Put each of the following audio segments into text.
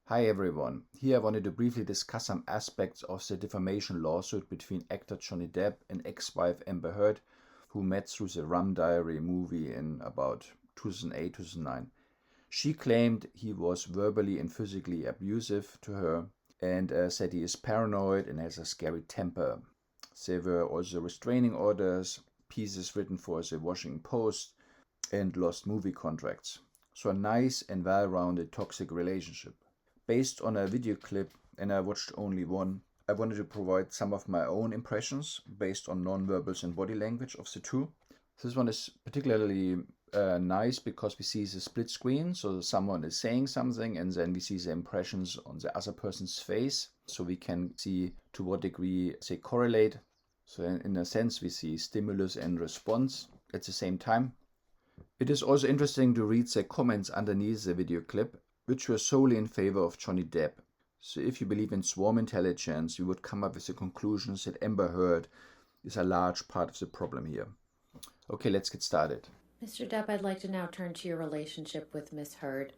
Hi everyone. Here I wanted to briefly discuss some aspects of the defamation lawsuit between actor Johnny Depp and ex-wife Amber Heard, who met through the Rum Diary movie in about 2008-2009. She claimed he was verbally and physically abusive to her and said he is paranoid and has a scary temper. There were also restraining orders, pieces written for the Washington Post, and lost movie contracts. So a nice and well-rounded toxic relationship. Based on a video clip, and I watched only one, I wanted to provide some of my own impressions based on nonverbals and body language of the two. This one is particularly nice because we see the split screen, so someone is saying something and then we see the impressions on the other person's face, so we can see to what degree they correlate. So in a sense we see stimulus and response at the same time. It is also interesting to read the comments underneath the video clip, which were solely in favor of Johnny Depp. So if you believe in swarm intelligence, you would come up with the conclusions that Amber Heard is a large part of the problem here. Okay, let's get started. Mr. Depp, I'd like to now turn to your relationship with Miss Heard.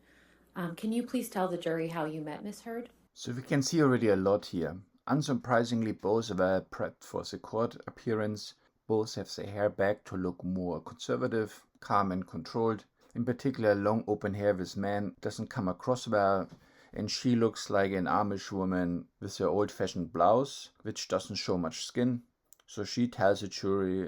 Can you please tell the jury how you met Miss Heard? So we can see already a lot here. Unsurprisingly, both were prepped for the court appearance. Both have their hair back to look more conservative, calm and controlled. In particular, long open hair with men doesn't come across well, and she looks like an Amish woman with her old-fashioned blouse, which doesn't show much skin. So she tells the jury,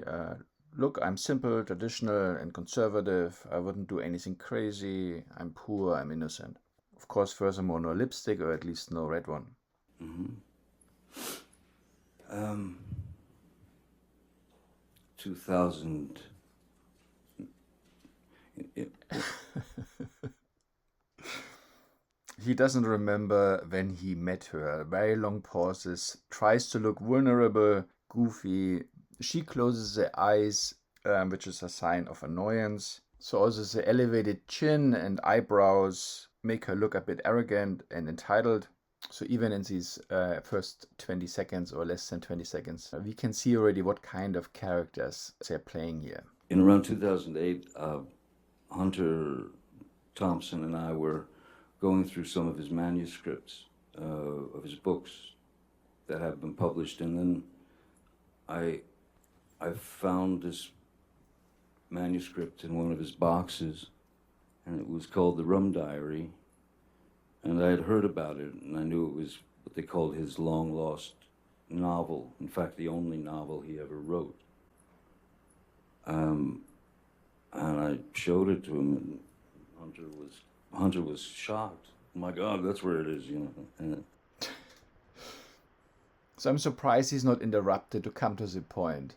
look, I'm simple, traditional, and conservative. I wouldn't do anything crazy. I'm poor, I'm innocent. Of course, furthermore, no lipstick, or at least no red one. 2000. He doesn't remember when he met her. Very long pauses, tries to look vulnerable, goofy. She closes her eyes, which is a sign of annoyance. So also the elevated chin and eyebrows make her look a bit arrogant and entitled. So even in these first 20 seconds or less than 20 seconds, we can see already what kind of characters they're playing here. In around 2008, Hunter Thompson and I were going through some of his manuscripts of his books that have been published, and then I found this manuscript in one of his boxes, and it was called The Rum Diary, and I had heard about it, and I knew it was what they called his long-lost novel, in fact, the only novel he ever wrote. And I showed it to him, and Hunter was shocked. Oh my God, that's where it is, And So I'm surprised he's not interrupted to come to the point.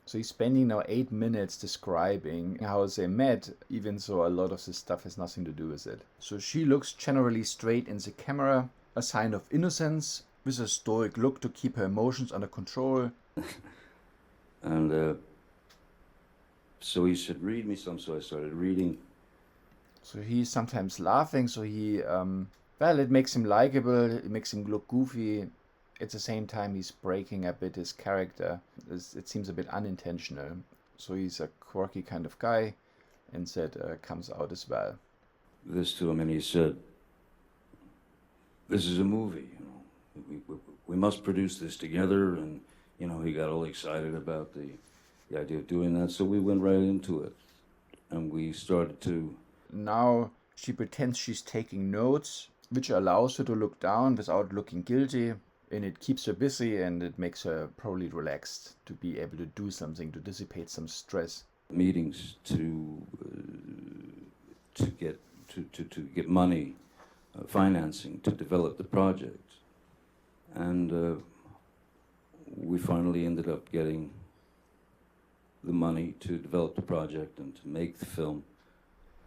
So he's spending now 8 minutes describing how they met, even though a lot of this stuff has nothing to do with it. So she looks generally straight in the camera, a sign of innocence, with a stoic look to keep her emotions under control. And so he said, read me some, so I started reading. So he's sometimes laughing, so it makes him likable, it makes him look goofy. At the same time, he's breaking a bit his character. It seems a bit unintentional. So he's a quirky kind of guy, and that comes out as well. This to him, and he said, this is a movie, we must produce this together, and, he got all excited about the idea of doing that, so we went right into it, and we started to... Now she pretends she's taking notes, which allows her to look down without looking guilty. And it keeps her busy, and it makes her probably relaxed to be able to do something to dissipate some stress. Meetings to get money, financing to develop the project, and we finally ended up getting the money to develop the project and to make the film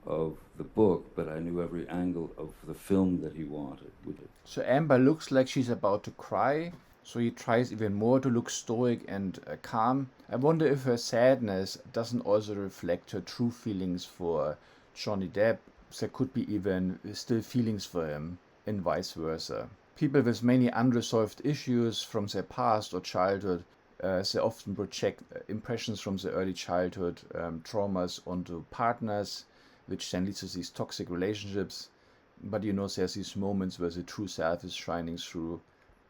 of the book, but I knew every angle of the film that he wanted with it. So Amber looks like she's about to cry, so he tries even more to look stoic and calm. I wonder if her sadness doesn't also reflect her true feelings for Johnny Depp. There could be even still feelings for him, and vice versa. People with many unresolved issues from their past or childhood, they often project impressions from their early childhood traumas onto partners, which then leads to these toxic relationships. but there's these moments where the true self is shining through.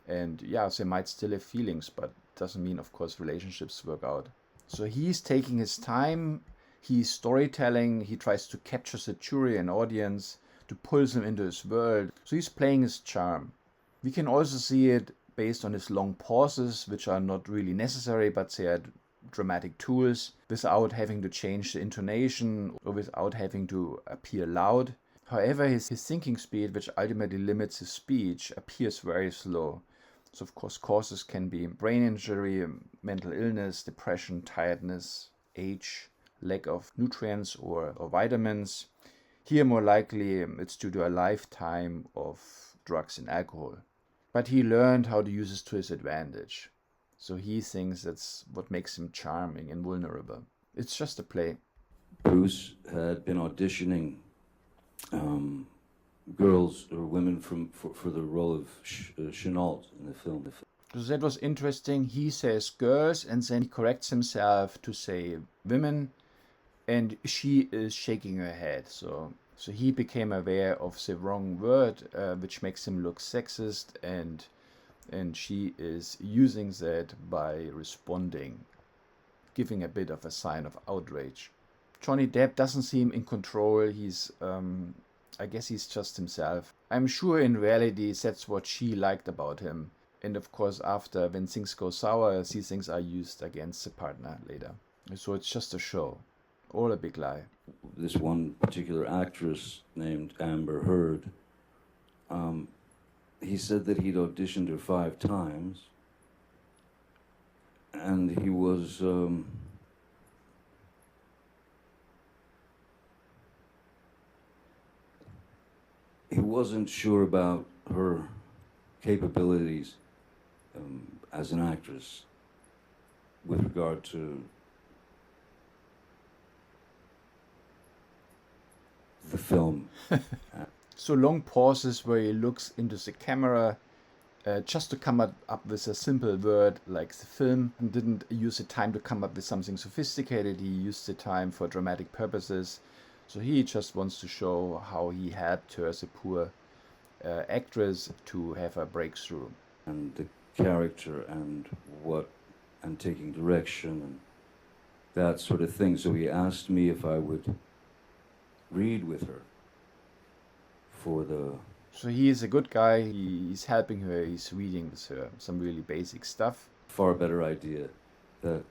And yeah, they might still have feelings, but doesn't mean, of course, relationships work out. So he's taking his time, he's storytelling, he tries to capture the jury and audience, to pull them into his world. So he's playing his charm. We can also see it based on his long pauses, which are not really necessary, but they are dramatic tools, without having to change the intonation or without having to appear loud. However, his thinking speed, which ultimately limits his speech, appears very slow. So, of course, causes can be brain injury, mental illness, depression, tiredness, age, lack of nutrients or vitamins. Here, more likely, it's due to a lifetime of drugs and alcohol. But he learned how to use this to his advantage. So he thinks that's what makes him charming and vulnerable. It's just a play. Bruce had been auditioning girls or women for the role of Chenault in the film. So that was interesting. He says girls, and then he corrects himself to say women, and she is shaking her head. So he became aware of the wrong word, which makes him look sexist, and she is using that by responding, giving a bit of a sign of outrage. Johnny Depp doesn't seem in control. He's, I guess he's just himself. I'm sure in reality that's what she liked about him. And of course, after, when things go sour, these things are used against the partner later. So it's just a show. All a big lie. This one particular actress named Amber Heard, he said that he'd auditioned her 5 times, and he was he wasn't sure about her capabilities as an actress with regard to the film. So long pauses where he looks into the camera just to come up with a simple word like the film, and didn't use the time to come up with something sophisticated. He used the time for dramatic purposes. So he just wants to show how he helped her as a poor actress to have a breakthrough. And the character and taking direction and that sort of thing. So he asked me if I would read with her for the... So he is a good guy, he's helping her, he's reading with her some really basic stuff. Far better idea that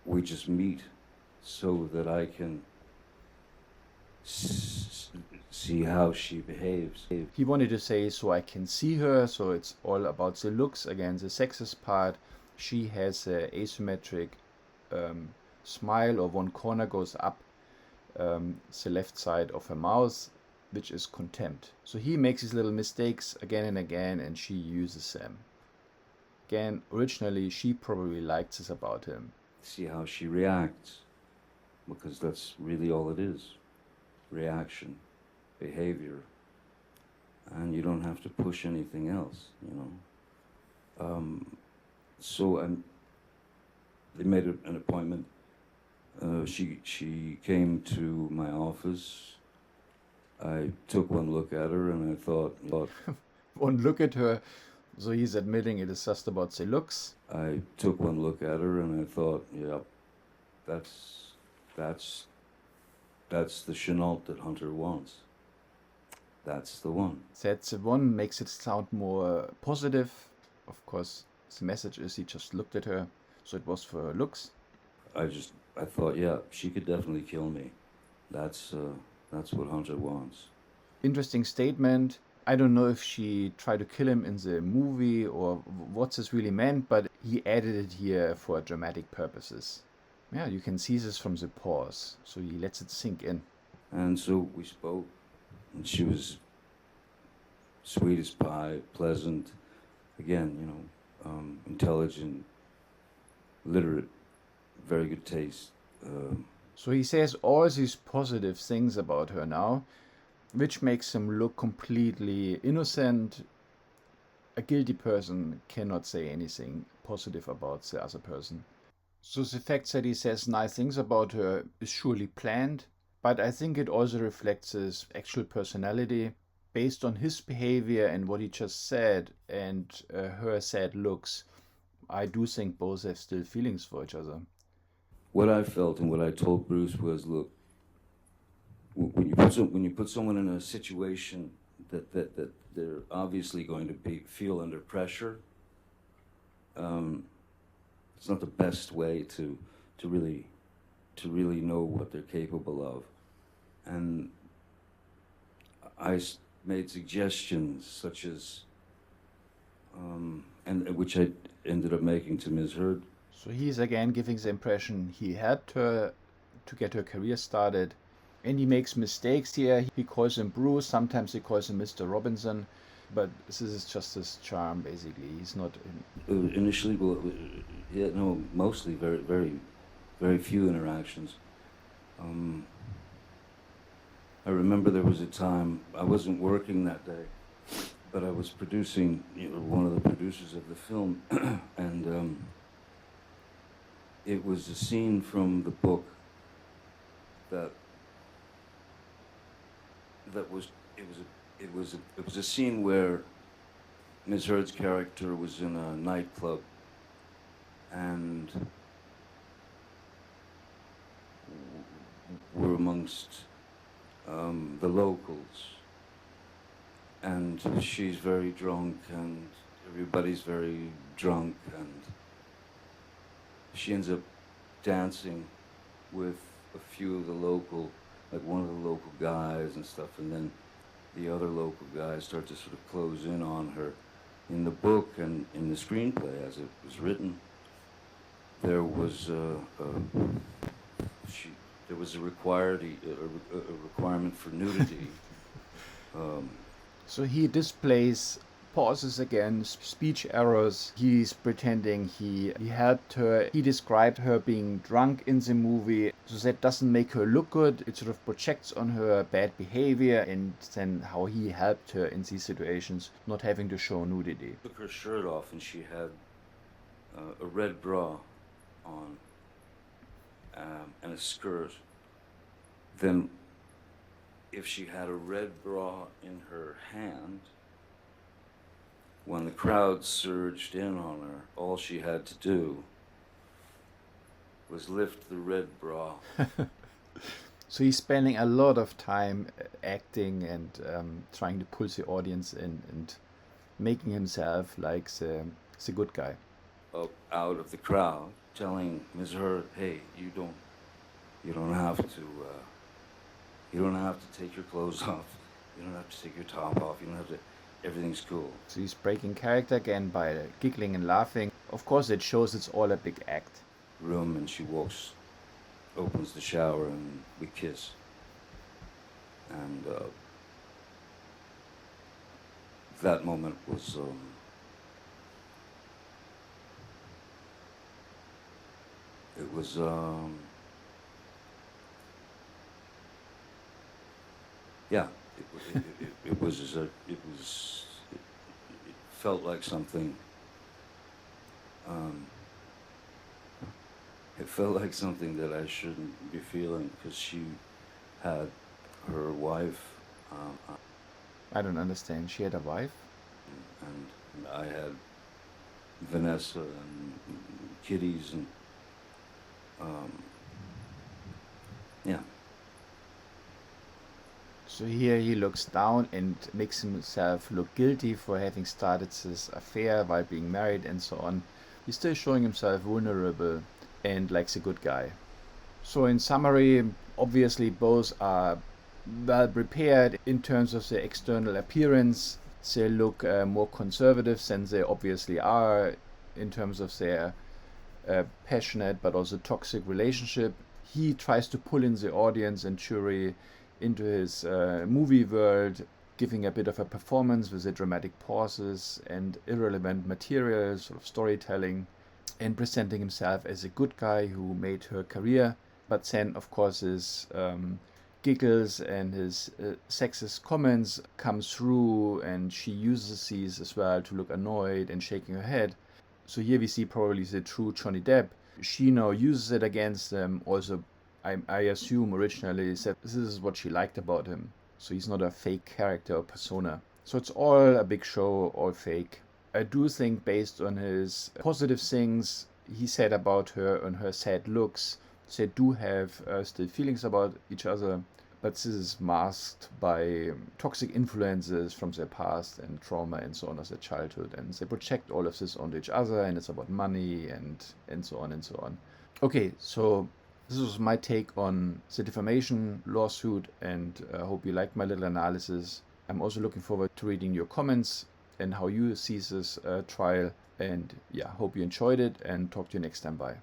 we just meet so that I can see how she behaves. He wanted to say, so I can see her, so it's all about the looks, again, the sexist part. She has an asymmetric smile, or one corner goes up the left side of her mouth, which is contempt. So he makes his little mistakes again and again, and she uses them. Again, originally, she probably liked this about him. See how she reacts, because that's really all it is. Reaction, behavior, and you don't have to push anything else, So they made an appointment. She came to my office. I took one look at her and I thought... One look at her, so he's admitting it is just about the looks. I took one look at her and I thought, yeah, that's the Chenault that Hunter wants. That's the one. That's the one, makes it sound more positive. Of course, the message is he just looked at her, so it was for her looks. I thought, yeah, she could definitely kill me. That's what Hunter wants. Interesting statement. I don't know if she tried to kill him in the movie or what this really meant, but he added it here for dramatic purposes. Yeah, you can see this from the pause, so he lets it sink in. And so we spoke, and she was sweet as pie, pleasant, again, intelligent, literate, very good taste. So he says all these positive things about her now, which makes him look completely innocent. A guilty person cannot say anything positive about the other person. So the fact that he says nice things about her is surely planned, but I think it also reflects his actual personality. based on his behavior and what he just said and her sad looks, I do think both have still feelings for each other. What I felt and what I told Bruce was, look, when you put someone in a situation that they're obviously going to feel under pressure, it's not the best way to really know what they're capable of. And I made suggestions such as, and which I ended up making to Ms. Heard. So he's again giving the impression he helped her to get her career started. And he makes mistakes here. He calls him Bruce, sometimes he calls him Mr. Robinson. But this is just his charm, basically. He's not... Initially, well, yeah, no, mostly very few interactions. I remember there was a time, I wasn't working that day, but I was producing, one of the producers of the film, and it was a scene from the book that was a scene where Ms. Heard's character was in a nightclub and were amongst the locals, and she's very drunk and everybody's very drunk, and she ends up dancing with a few of the local, like one of the local guys and stuff, and then the other local guys start to sort of close in on her. In the book and in the screenplay as it was written, there was there was a requirement for nudity. So he displays pauses again, speech errors. He's pretending he helped her. He described her being drunk in the movie. So that doesn't make her look good. It sort of projects on her bad behavior and then how he helped her in these situations, not having to show nudity. Took her shirt off and she had a red bra on and a skirt. Then if she had a red bra in her hand, when the crowd surged in on her, all she had to do was lift the red bra. So he's spending a lot of time acting and trying to pull the audience in and making himself like the good guy. Up out of the crowd, telling Ms. Heard, "Hey, you don't have to take your clothes off. You don't have to take your top off. You don't have to. Everything's cool." So he's breaking character again by giggling and laughing. Of course, it shows it's all a big act. Room, and she opens the shower, and we kiss. And that moment was yeah, it felt like something. It felt like something that I shouldn't be feeling, because she had her wife. I don't understand. She had a wife? And I had Vanessa and kitties and yeah. So here he looks down and makes himself look guilty for having started this affair while being married and so on. He's still showing himself vulnerable and like a good guy. So in summary, obviously both are well prepared in terms of their external appearance. They look more conservative than they obviously are in terms of their passionate but also toxic relationship. He tries to pull in the audience and jury into his movie world, giving a bit of a performance with the dramatic pauses and irrelevant material, sort of storytelling, and presenting himself as a good guy who made her career. But then, of course, his giggles and his sexist comments come through, and she uses these as well to look annoyed and shaking her head. So here we see probably the true Johnny Depp. She now uses it against him. Also, I assume originally that this is what she liked about him. So he's not a fake character or persona. So it's all a big show, all fake. I do think, based on his positive things he said about her and her sad looks, they do have still feelings about each other, but this is masked by toxic influences from their past and trauma and so on as their childhood, and they project all of this onto each other, and it's about money and so on and so on. Okay, so this was my take on the defamation lawsuit, and I hope you liked my little analysis. I'm also looking forward to reading your comments and how you see this trial, and yeah, hope you enjoyed it, and talk to you next time. Bye.